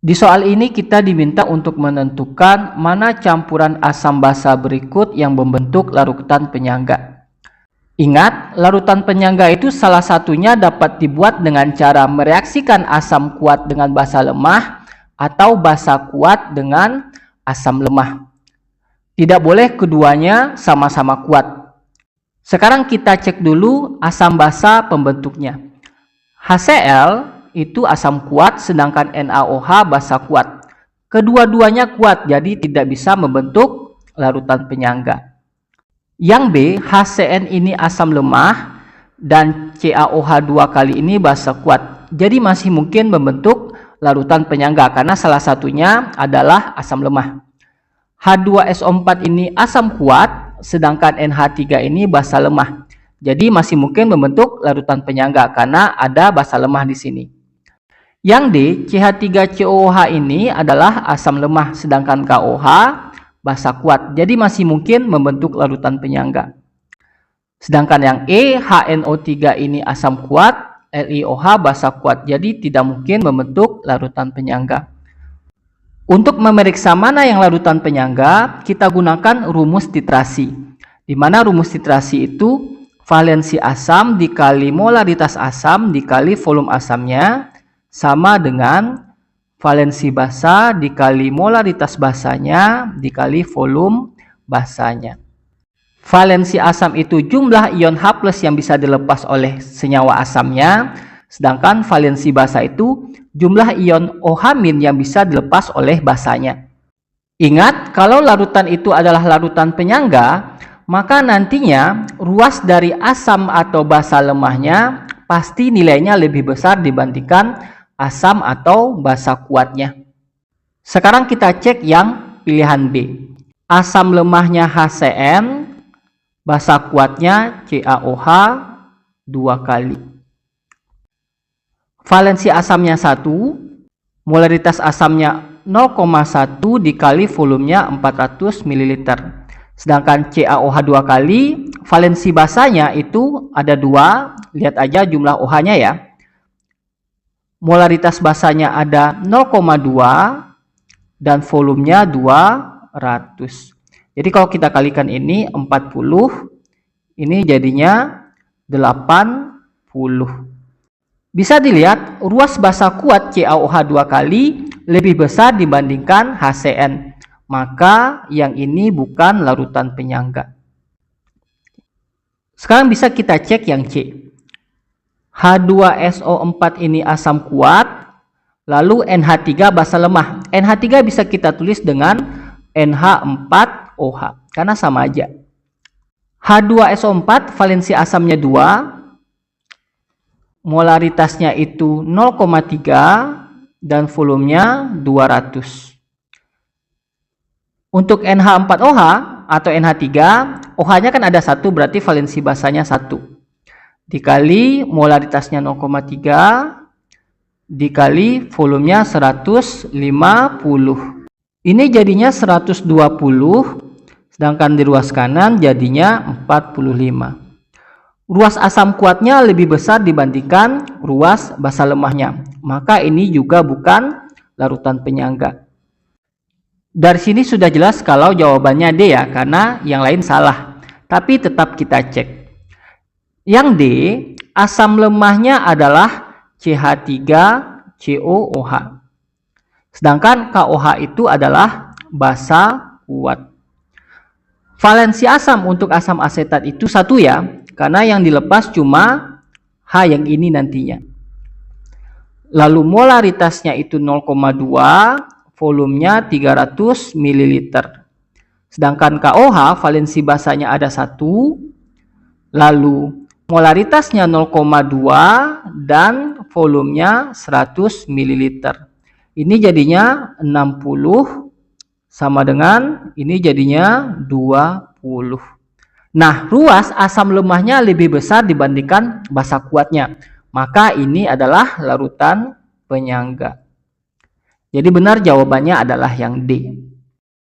Di soal ini kita diminta untuk menentukan mana campuran asam basa berikut yang membentuk larutan penyangga. Ingat, larutan penyangga itu salah satunya dapat dibuat dengan cara mereaksikan asam kuat dengan basa lemah atau basa kuat dengan asam lemah. Tidak boleh keduanya sama-sama kuat. Sekarang kita cek dulu asam basa pembentuknya. HCl itu asam kuat, sedangkan NaOH basa kuat. Kedua-duanya kuat, jadi tidak bisa membentuk larutan penyangga. Yang B, HCN ini asam lemah dan CaOH 2 kali ini basa kuat. Jadi masih mungkin membentuk larutan penyangga karena salah satunya adalah asam lemah. H2SO4 ini asam kuat, sedangkan NH3 ini basa lemah. Jadi masih mungkin membentuk larutan penyangga karena ada basa lemah di sini. Yang D, CH3COOH ini adalah asam lemah, sedangkan KOH basa kuat. Jadi masih mungkin membentuk larutan penyangga. Sedangkan yang E, HNO3 ini asam kuat, LiOH basa kuat. Jadi tidak mungkin membentuk larutan penyangga. Untuk memeriksa mana yang larutan penyangga, kita gunakan rumus titrasi. Di mana rumus titrasi itu valensi asam dikali molaritas asam dikali volume asamnya sama dengan valensi basa dikali molaritas basanya dikali volume basanya. Valensi asam itu jumlah ion H+ yang bisa dilepas oleh senyawa asamnya, sedangkan valensi basa itu jumlah ion OH- yang bisa dilepas oleh basanya. Ingat, kalau larutan itu adalah larutan penyangga, maka nantinya ruas dari asam atau basa lemahnya pasti nilainya lebih besar dibandingkan asam atau basa kuatnya. Sekarang kita cek yang pilihan B. Asam lemahnya HCN, basa kuatnya CaOH 2 kali. Valensi asamnya 1, molaritas asamnya 0,1 dikali volumenya 400 ml. Sedangkan CaOH 2 kali, valensi basanya itu ada 2, lihat aja jumlah OH-nya ya. Molaritas basanya ada 0,2 dan volumenya 200. Jadi kalau kita kalikan ini 40, ini jadinya 80. Bisa dilihat ruas basa kuat CaOH 2 kali lebih besar dibandingkan HCN. Maka yang ini bukan larutan penyangga. Sekarang bisa kita cek yang C. H2SO4 ini asam kuat, lalu NH3 basa lemah. NH3 bisa kita tulis dengan NH4OH, karena sama aja. H2SO4 valensi asamnya 2, molaritasnya itu 0,3 dan volumenya 200. Untuk NH4OH atau NH3, OH-nya kan ada 1, berarti valensi basanya 1. Dikali molaritasnya 0,3 dikali volumenya 150. Ini jadinya 120, sedangkan di ruas kanan jadinya 45. Ruas asam kuatnya lebih besar dibandingkan ruas basa lemahnya, maka ini juga bukan larutan penyangga. Dari sini sudah jelas kalau jawabannya D ya, karena yang lain salah. Tapi tetap kita cek. Yang D, asam lemahnya adalah CH3COOH. Sedangkan KOH itu adalah basa kuat. Valensi asam untuk asam asetat itu 1 ya, karena yang dilepas cuma H yang ini nantinya. Lalu molaritasnya itu 0,2, volumenya 300 ml. Sedangkan KOH valensi basanya ada 1, lalu molaritasnya 0,2 dan volumenya 100 ml. Ini jadinya 60 sama dengan ini jadinya 20. Nah, ruas asam lemahnya lebih besar dibandingkan basa kuatnya. Maka ini adalah larutan penyangga. Jadi benar jawabannya adalah yang D.